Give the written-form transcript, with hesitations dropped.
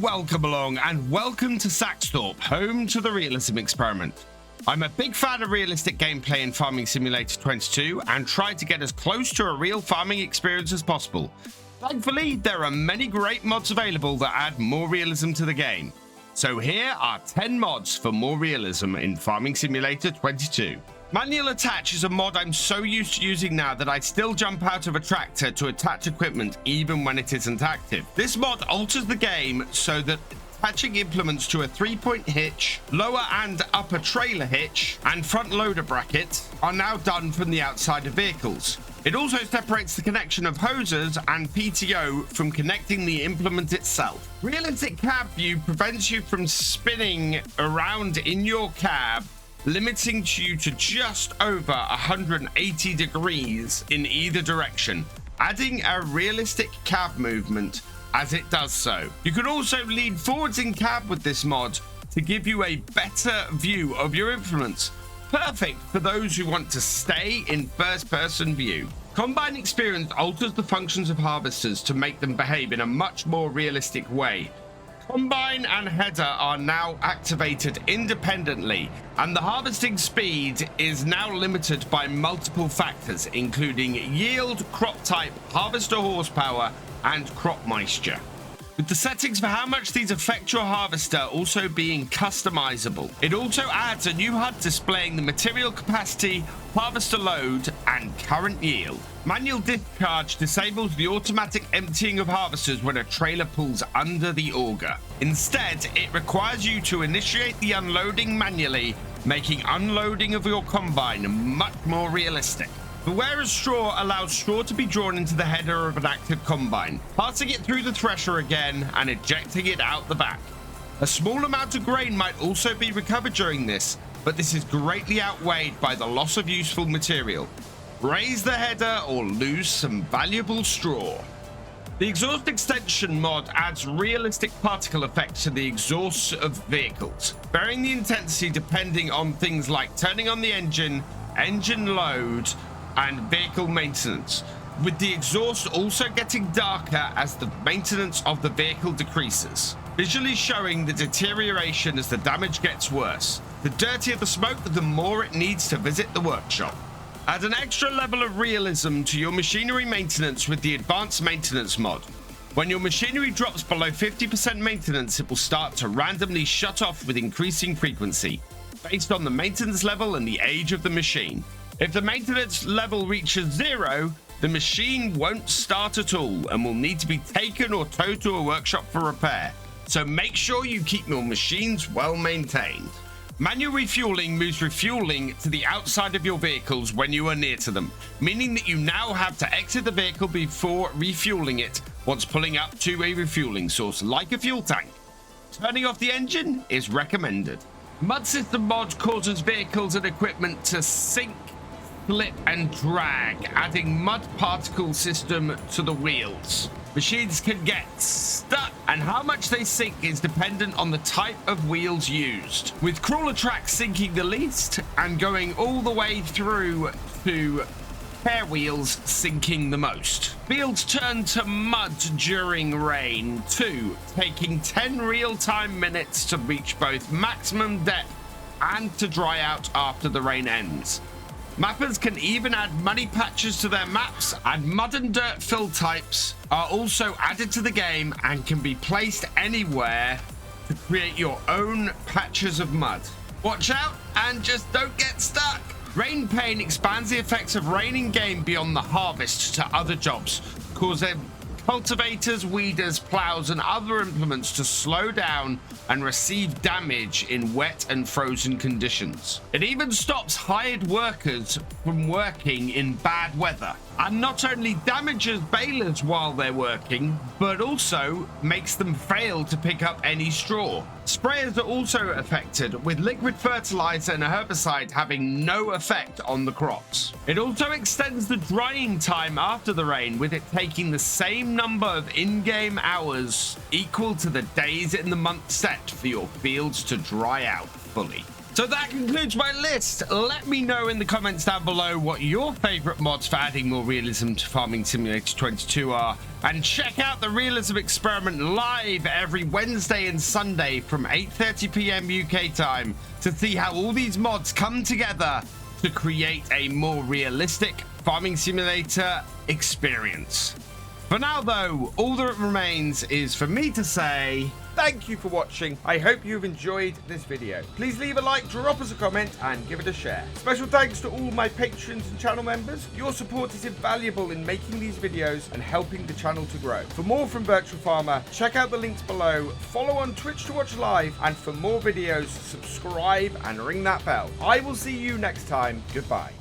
welcome along, and welcome to Saxthorpe, home to the Realism experiment. I'm a big fan of realistic gameplay in Farming Simulator 22 and try to get as close to a real farming experience as possible. Thankfully, there are many great mods available that add more realism to the game. So here are 10 mods for more realism in Farming Simulator 22. Manual attach is a mod I'm so used to using now that I still jump out of a tractor to attach equipment even when it isn't active. This mod alters the game so that attaching implements to a 3-point hitch, lower and upper trailer hitch, and front loader bracket are now done from the outside of vehicles. It also separates the connection of hoses and PTO from connecting the implement itself. Realistic cab view prevents you from spinning around in your cab, limiting you to just over 180 degrees in either direction, adding a realistic cab movement as it does so. You can also lean forwards in cab with this mod to give you a better view of your implements, perfect for those who want to stay in first-person view. Combine Experience alters the functions of harvesters to make them behave in a much more realistic way. Combine and header are now activated independently, and the harvesting speed is now limited by multiple factors, including yield, crop type, harvester horsepower, and crop moisture. With the settings for how much these affect your harvester also being customizable. It also adds a new HUD displaying the material capacity, harvester load, and current yield. Manual discharge disables the automatic emptying of harvesters when a trailer pulls under the auger. Instead, it requires you to initiate the unloading manually, making unloading of your combine much more realistic. The wear of straw allows straw to be drawn into the header of an active combine, passing it through the thresher again and ejecting it out the back. A small amount of grain might also be recovered during this, but this is greatly outweighed by the loss of useful material. Raise the header or lose some valuable straw. The exhaust extension mod adds realistic particle effects to the exhausts of vehicles, varying the intensity depending on things like turning on the engine, engine load, and vehicle maintenance, with the exhaust also getting darker as the maintenance of the vehicle decreases, visually showing the deterioration as the damage gets worse. The dirtier the smoke, the more it needs to visit the workshop. Add an extra level of realism to your machinery maintenance with the advanced maintenance mod. When your machinery drops below 50% maintenance, it will start to randomly shut off with increasing frequency, based on the maintenance level and the age of the machine. If the maintenance level reaches 0, the machine won't start at all and will need to be taken or towed to a workshop for repair. So make sure you keep your machines well maintained. Manual refueling moves refueling to the outside of your vehicles when you are near to them, meaning that you now have to exit the vehicle before refueling it once pulling up to a refueling source like a fuel tank. Turning off the engine is recommended. Mud System mod causes vehicles and equipment to sink, slip and drag, adding mud particle system to the wheels. Machines can get stuck, and how much they sink is dependent on the type of wheels used, with crawler tracks sinking the least and going all the way through to pair wheels sinking the most. Fields turn to mud during rain too, taking 10 real-time minutes to reach both maximum depth and to dry out after the rain ends. Mappers can even add muddy patches to their maps, and mud and dirt fill types are also added to the game and can be placed anywhere to create your own patches of mud. Watch out and just don't get stuck. Rain Pain expands the effects of rain in game beyond the harvest to other jobs, causing cultivators, weeders, plows and other implements to slow down and receive damage in wet and frozen conditions. It even stops hired workers from working in bad weather, and not only damages balers while they're working, but also makes them fail to pick up any straw. Sprayers are also affected, with liquid fertilizer and a herbicide having no effect on the crops. It also extends the drying time after the rain, with it taking the same number of in-game hours equal to the days in the month set for your fields to dry out fully. So that concludes my list. Let me know in the comments down below what your favorite mods for adding more realism to Farming Simulator 22 are. And check out the Realism Experiment live every Wednesday and Sunday from 8:30 p.m. UK time to see how all these mods come together to create a more realistic Farming Simulator experience. For now though, all that remains is for me to say thank you for watching. I hope you've enjoyed this video. Please leave a like, drop us a comment, and give it a share. Special thanks to all my patrons and channel members. Your support is invaluable in making these videos and helping the channel to grow. For more from Virtual Farmer, check out the links below, follow on Twitch to watch live, and for more videos, subscribe and ring that bell. I will see you next time. Goodbye.